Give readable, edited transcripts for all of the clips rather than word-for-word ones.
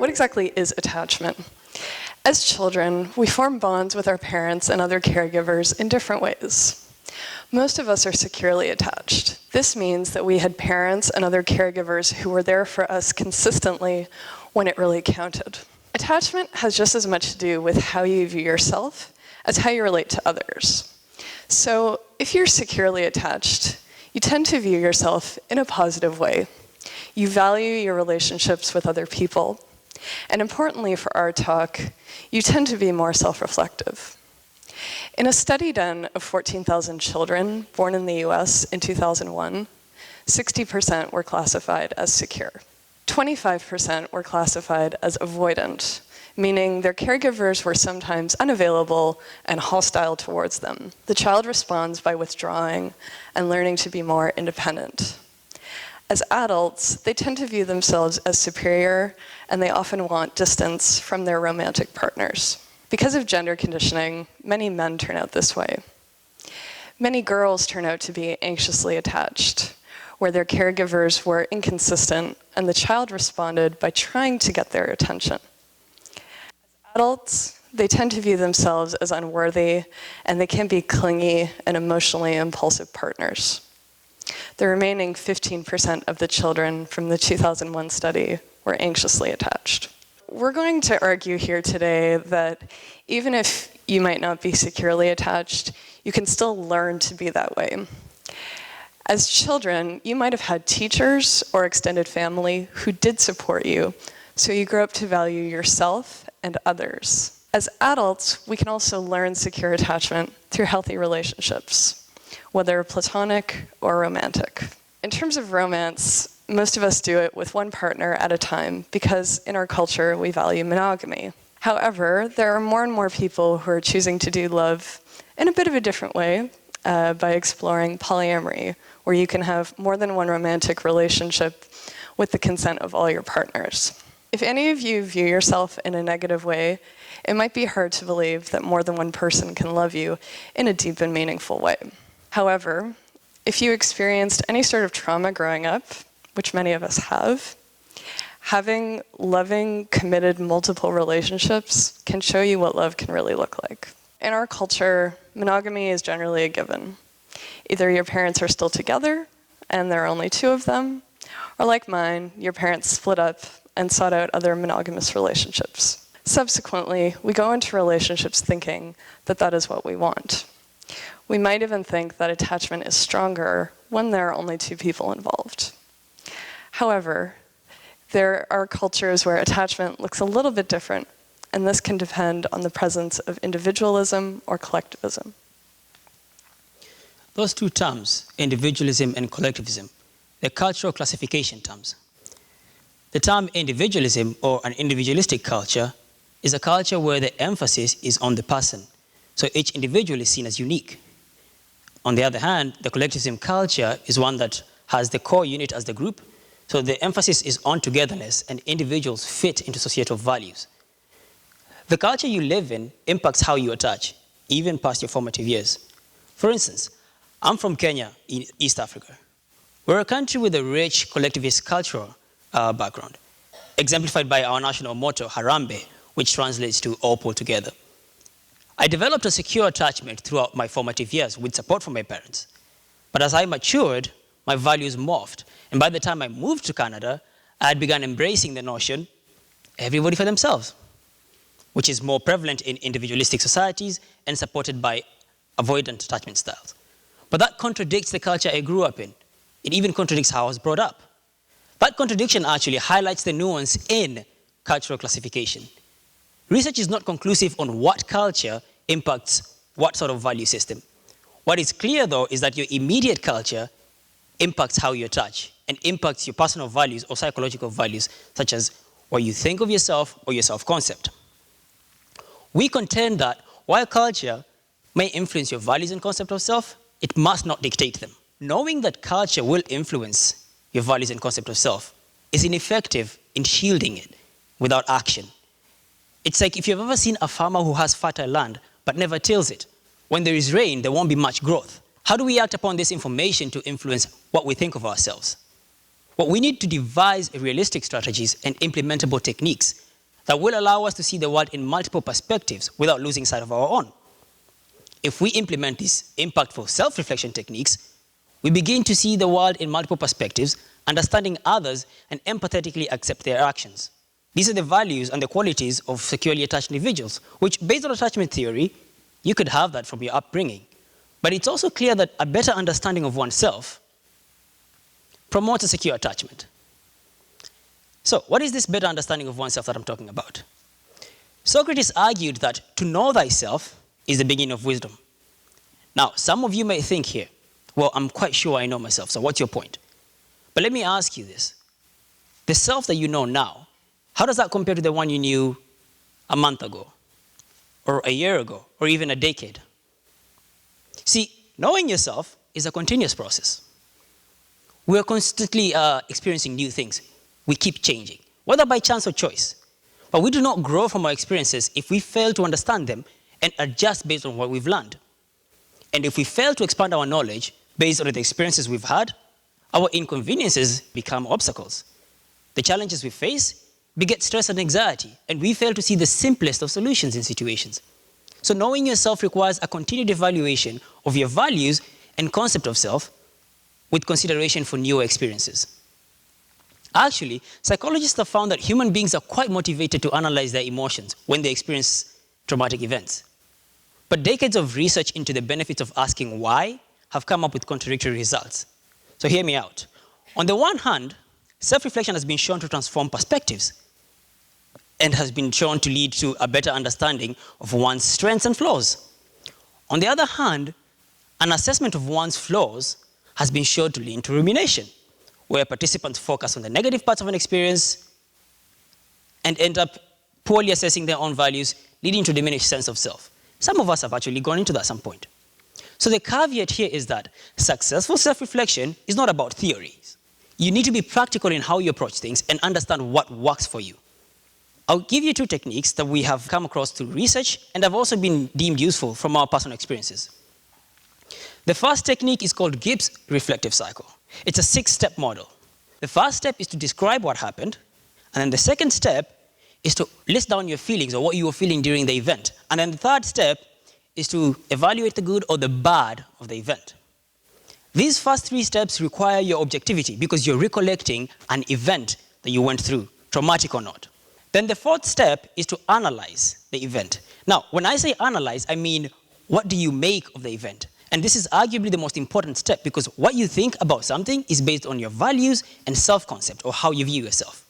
what exactly is attachment? As children, we form bonds with our parents and other caregivers in different ways. Most of us are securely attached. This means that we had parents and other caregivers who were there for us consistently when it really counted. Attachment has just as much to do with how you view yourself as how you relate to others. So if you're securely attached, you tend to view yourself in a positive way. You value your relationships with other people. And importantly for our talk, you tend to be more self-reflective. In a study done of 14,000 children born in the US in 2001, 60% were classified as secure. 25% were classified as avoidant, meaning their caregivers were sometimes unavailable and hostile towards them. The child responds by withdrawing and learning to be more independent. As adults, they tend to view themselves as superior, and they often want distance from their romantic partners. Because of gender conditioning, many men turn out this way. Many girls turn out to be anxiously attached, where their caregivers were inconsistent, and the child responded by trying to get their attention. As adults, they tend to view themselves as unworthy, and they can be clingy and emotionally impulsive partners. The remaining 15% of the children from the 2001 study were anxiously attached. We're going to argue here today that even if you might not be securely attached, you can still learn to be that way. As children, you might have had teachers or extended family who did support you, so you grow up to value yourself and others. As adults, we can also learn secure attachment through healthy relationships, whether platonic or romantic. In terms of romance, most of us do it with one partner at a time because in our culture we value monogamy. However, there are more and more people who are choosing to do love in a bit of a different way by exploring polyamory, where you can have more than one romantic relationship with the consent of all your partners. If any of you view yourself in a negative way, it might be hard to believe that more than one person can love you in a deep and meaningful way. However, if you experienced any sort of trauma growing up, which many of us have, having loving, committed, multiple relationships can show you what love can really look like. In our culture, monogamy is generally a given. Either your parents are still together, and there are only two of them, or like mine, your parents split up and sought out other monogamous relationships. Subsequently, we go into relationships thinking that that is what we want. We might even think that attachment is stronger when there are only two people involved. However, there are cultures where attachment looks a little bit different, and this can depend on the presence of individualism or collectivism. Those two terms, individualism and collectivism, they're cultural classification terms. The term individualism, or an individualistic culture, is a culture where the emphasis is on the person, so each individual is seen as unique. On the other hand, the collectivism culture is one that has the core unit as the group, so the emphasis is on togetherness and individuals fit into societal values. The culture you live in impacts how you attach, even past your formative years. For instance, I'm from Kenya in East Africa. We're a country with a rich collectivist cultural background, exemplified by our national motto, Harambe, which translates to all pull together. I developed a secure attachment throughout my formative years with support from my parents. But as I matured, my values morphed. And by the time I moved to Canada, I had begun embracing the notion, everybody for themselves, which is more prevalent in individualistic societies and supported by avoidant attachment styles. But that contradicts the culture I grew up in. It even contradicts how I was brought up. That contradiction actually highlights the nuance in cultural classification. Research is not conclusive on what culture impacts what sort of value system. What is clear, though, is that your immediate culture impacts how you attach and impacts your personal values or psychological values, such as what you think of yourself or your self-concept. We contend that while culture may influence your values and concept of self, it must not dictate them. Knowing that culture will influence your values and concept of self is ineffective in shielding it without action. It's like if you've ever seen a farmer who has fertile land but never tills it. When there is rain, there won't be much growth. How do we act upon this information to influence what we think of ourselves? Well, we need to devise realistic strategies and implementable techniques that will allow us to see the world in multiple perspectives without losing sight of our own. If we implement these impactful self-reflection techniques, we begin to see the world in multiple perspectives, understanding others, and empathetically accept their actions. These are the values and the qualities of securely attached individuals, which, based on attachment theory, you could have that from your upbringing. But it's also clear that a better understanding of oneself promotes a secure attachment. So, what is this better understanding of oneself that I'm talking about? Socrates argued that to know thyself is the beginning of wisdom. Now, some of you may think here, well, I'm quite sure I know myself, so what's your point? But let me ask you this. The self that you know now, how does that compare to the one you knew a month ago, or a year ago, or even a decade? See, knowing yourself is a continuous process. We are constantly experiencing new things. We keep changing, whether by chance or choice. But we do not grow from our experiences if we fail to understand them and adjust based on what we've learned. And if we fail to expand our knowledge based on the experiences we've had, our inconveniences become obstacles. The challenges we face beget stress and anxiety, and we fail to see the simplest of solutions in situations. So knowing yourself requires a continued evaluation of your values and concept of self with consideration for newer experiences. Actually, psychologists have found that human beings are quite motivated to analyze their emotions when they experience traumatic events. But decades of research into the benefits of asking why have come up with contradictory results. So hear me out. On the one hand, self-reflection has been shown to transform perspectives and has been shown to lead to a better understanding of one's strengths and flaws. On the other hand, an assessment of one's flaws has been shown to lead to rumination, where participants focus on the negative parts of an experience and end up poorly assessing their own values, leading to a diminished sense of self. Some of us have actually gone into that at some point. So the caveat here is that successful self-reflection is not about theories. You need to be practical in how you approach things and understand what works for you. I'll give you two techniques that we have come across through research and have also been deemed useful from our personal experiences. The first technique is called Gibbs' reflective cycle. It's a 6-step model. The first step is to describe what happened, and then the second step is to list down your feelings or what you were feeling during the event. And then the third step is to evaluate the good or the bad of the event. These first 3 steps require your objectivity because you're recollecting an event that you went through, traumatic or not. Then the fourth step is to analyze the event. Now, when I say analyze, I mean, what do you make of the event? And this is arguably the most important step because what you think about something is based on your values and self-concept or how you view yourself.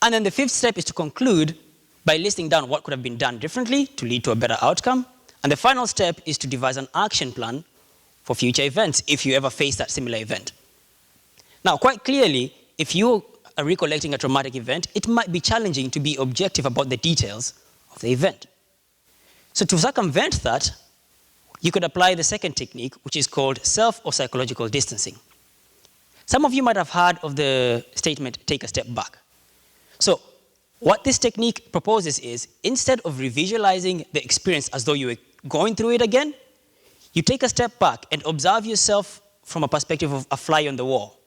And then the 5th step is to conclude by listing down what could have been done differently to lead to a better outcome. And the final step is to devise an action plan for future events if you ever face that similar event. Now, quite clearly, if you are recollecting a traumatic event, it might be challenging to be objective about the details of the event. So to circumvent that, you could apply the second technique, which is called self or psychological distancing. Some of you might have heard of the statement, take a step back. So what this technique proposes is, instead of revisualizing the experience as though you were going through it again, you take a step back and observe yourself from a perspective of a fly on the wall.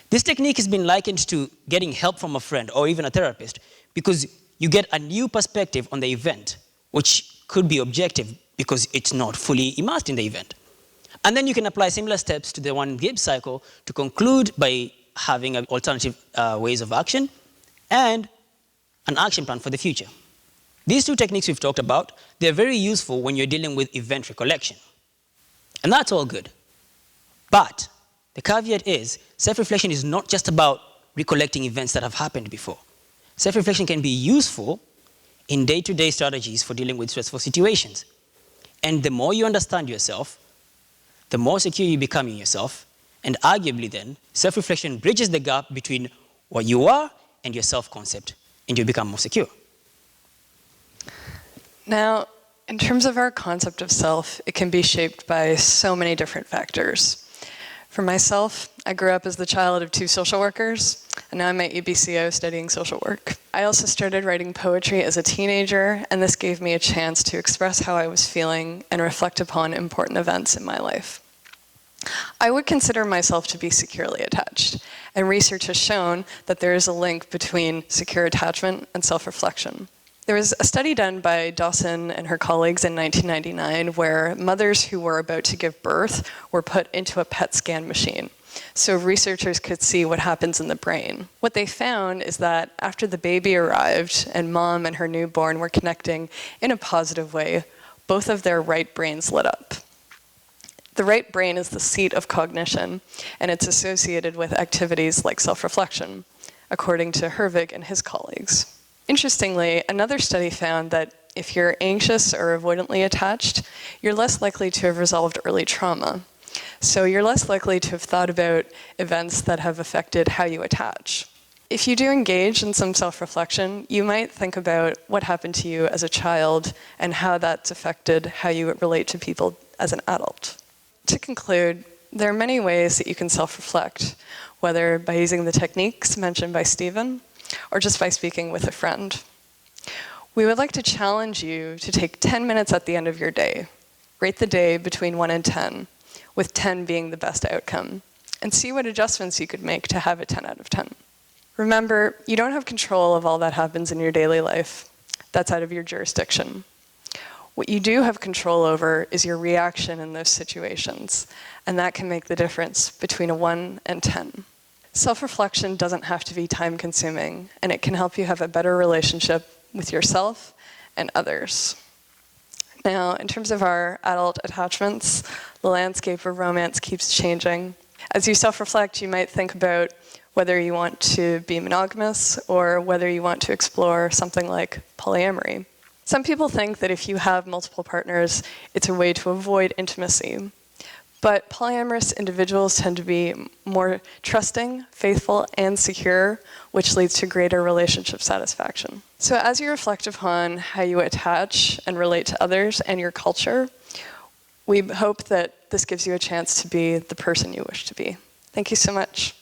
This technique has been likened to getting help from a friend or even a therapist because you get a new perspective on the event, which could be objective because it's not fully immersed in the event. And then you can apply similar steps to the one Gibbs cycle to conclude by having alternative ways of action and an action plan for the future. These 2 techniques we've talked about, they're very useful when you're dealing with event recollection. And that's all good. But the caveat is, self-reflection is not just about recollecting events that have happened before. Self-reflection can be useful in day-to-day strategies for dealing with stressful situations. And the more you understand yourself, the more secure you become in yourself, and arguably then, self-reflection bridges the gap between what you are and your self-concept, and you become more secure. Now, in terms of our concept of self, it can be shaped by so many different factors. For myself, I grew up as the child of 2 social workers, and now I'm at UBCO studying social work. I also started writing poetry as a teenager, and this gave me a chance to express how I was feeling and reflect upon important events in my life. I would consider myself to be securely attached, and research has shown that there is a link between secure attachment and self-reflection. There was a study done by Dawson and her colleagues in 1999 where mothers who were about to give birth were put into a PET scan machine, so researchers could see what happens in the brain. What they found is that after the baby arrived and mom and her newborn were connecting in a positive way, both of their right brains lit up. The right brain is the seat of cognition, and it's associated with activities like self-reflection, according to Hervig and his colleagues. Interestingly, another study found that if you're anxious or avoidantly attached, you're less likely to have resolved early trauma. So you're less likely to have thought about events that have affected how you attach. If you do engage in some self-reflection, you might think about what happened to you as a child and how that's affected how you relate to people as an adult. To conclude, there are many ways that you can self-reflect, whether by using the techniques mentioned by Stephen, or just by speaking with a friend. We would like to challenge you to take 10 minutes at the end of your day. Rate the day between 1 and 10, with 10 being the best outcome, and see what adjustments you could make to have a 10 out of 10. Remember, you don't have control of all that happens in your daily life. That's out of your jurisdiction. What you do have control over is your reaction in those situations, and that can make the difference between a 1 and 10. Self-reflection doesn't have to be time-consuming, and it can help you have a better relationship with yourself and others. Now, in terms of our adult attachments, the landscape of romance keeps changing. As you self-reflect, you might think about whether you want to be monogamous or whether you want to explore something like polyamory. Some people think that if you have multiple partners, it's a way to avoid intimacy. But polyamorous individuals tend to be more trusting, faithful, and secure, which leads to greater relationship satisfaction. So as you reflect upon how you attach and relate to others and your culture, we hope that this gives you a chance to be the person you wish to be. Thank you so much.